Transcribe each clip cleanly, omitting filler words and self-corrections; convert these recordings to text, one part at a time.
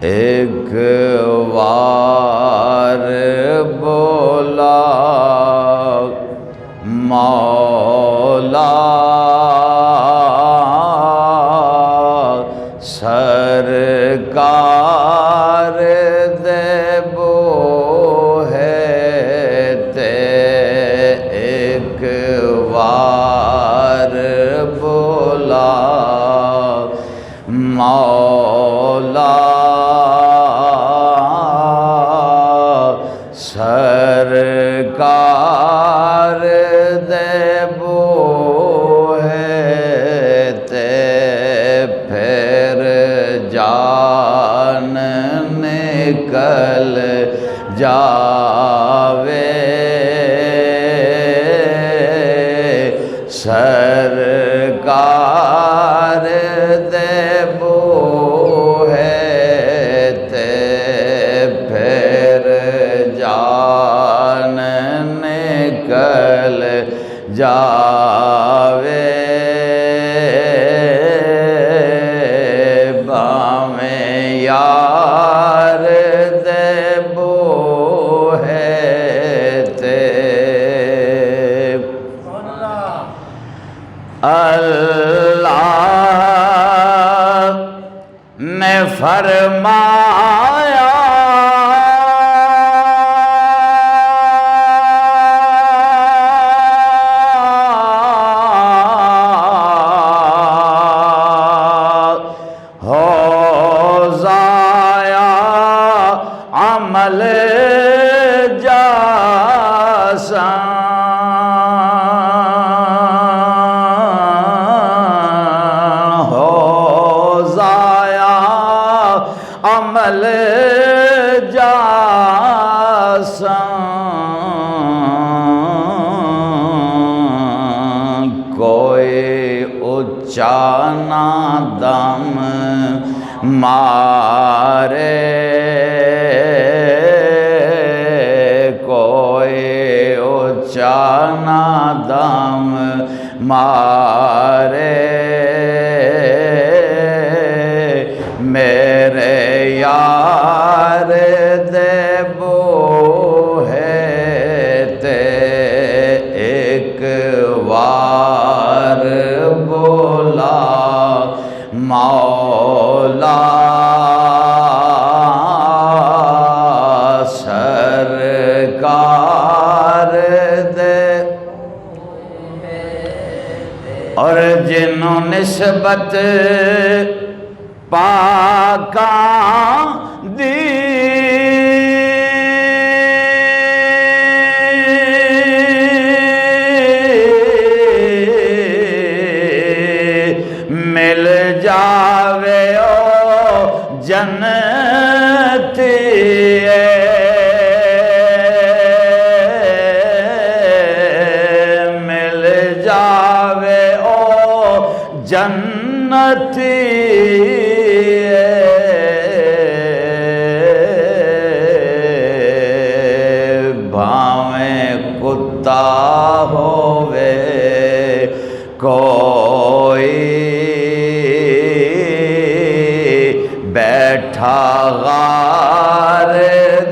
ایک بار بولا مولا سرکار دے بو ہے تے ایک بار بولا مولا سرکار دے بو ہے تے پھر جان نکل جاوے سرکار دے بو ہے تے پھر جان نکل جاوے باویں یار دے بو ہے تے اللہ نے فرمایا ہو ضائع عمل جاساں عمل جاساں کوئی اچا نہ دم مارے کوئی اچا نہ دم مارے میرے یار دے بو ہے تے ایک بار بولا مولا سرکار دے اور جنہوں نسبت پاکاں دی مل جاوے او جنتی مل جاوے او جنتی کتا ہووے کوئی بیٹھا غار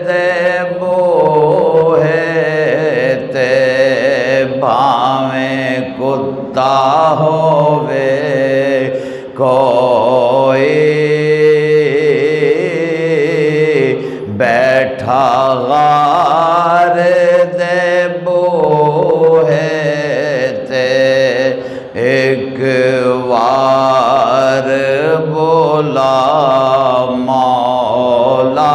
دے بو ہے تے بھاویں کتا ہووے کوئی بیٹھا غار دے بو ہے تے ایک وار بولا مولا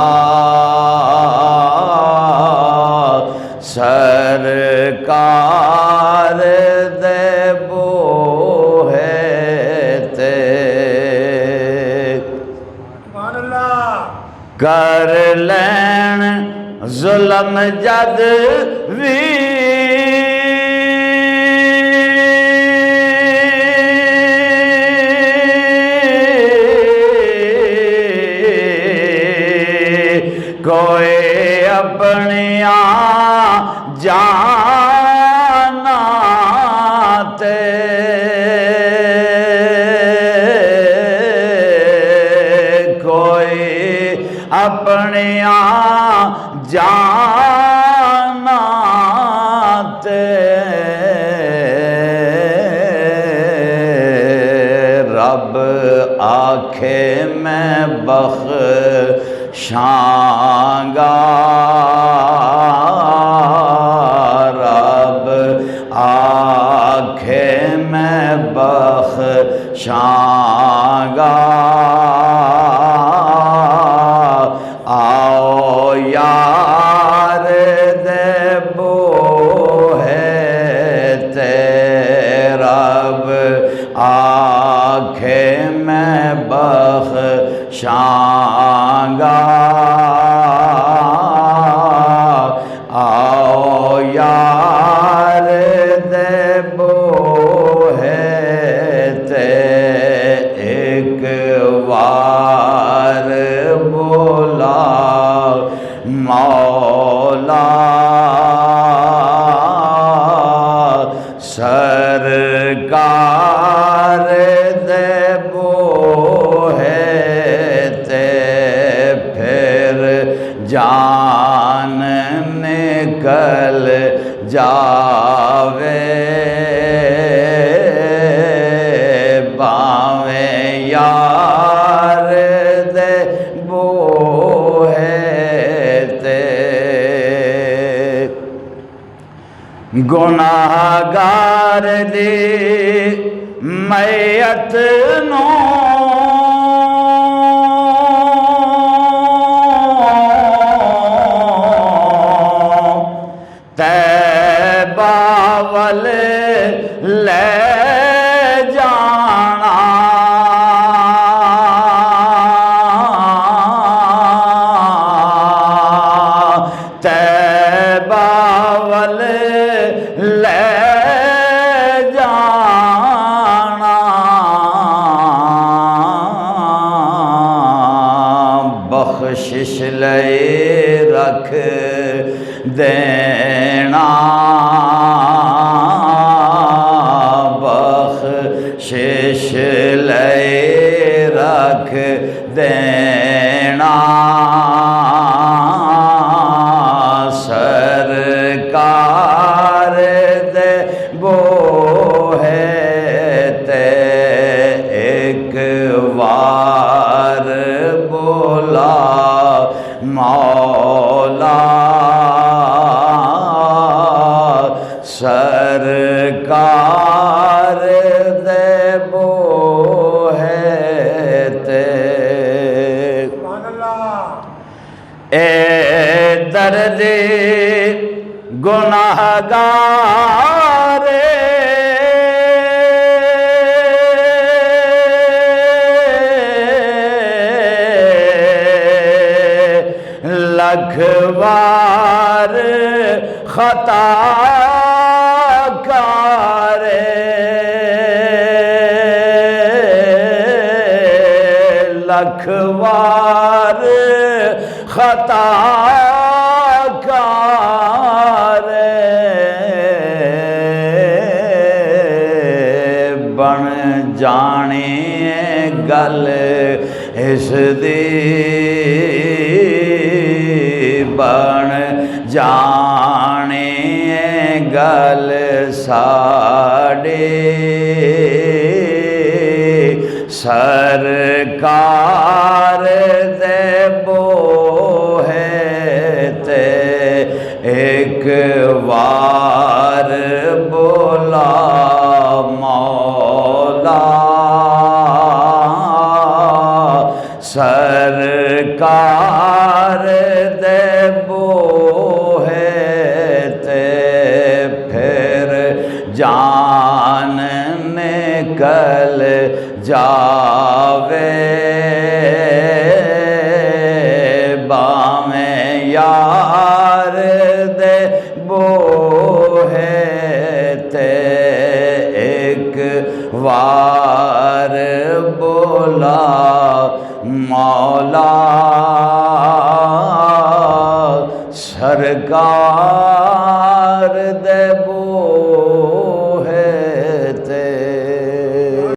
سرکار دے بو ہے تے کر لین ظلم جد وی کوئی اپنیاں جانا تے کوئی اپنیاں جانا تے رب آکھے میں بخشاںگا رب آکھے میں بخشاںگا آؤ یار دے بوہے تے رب آکھے میں بخشاںگا آؤ یار دے بوہے تے ایک وار بولا مولا سرکار دے بوہے تے پھر جان نکل جاوے باویں یار دے بوہے تے گناہگار دی میت نو تیبہ ول لے جانا تیبہ ول لے جانا بخشش لے رکھ دینا بخشش لے رکھ دینا سرکار دے بوہے تے ایک وار بولا مولا سرکار دے بوہے تے اے درد گناہگار لکھ بار خطا کارے لکھ بار خطا کارے بن جانی گل اس دی بن جانی گل ساڑی سرکار دے بوہے تے ایک وار بولا مولا سرکار دے بوہے تے پھر جان نکل جا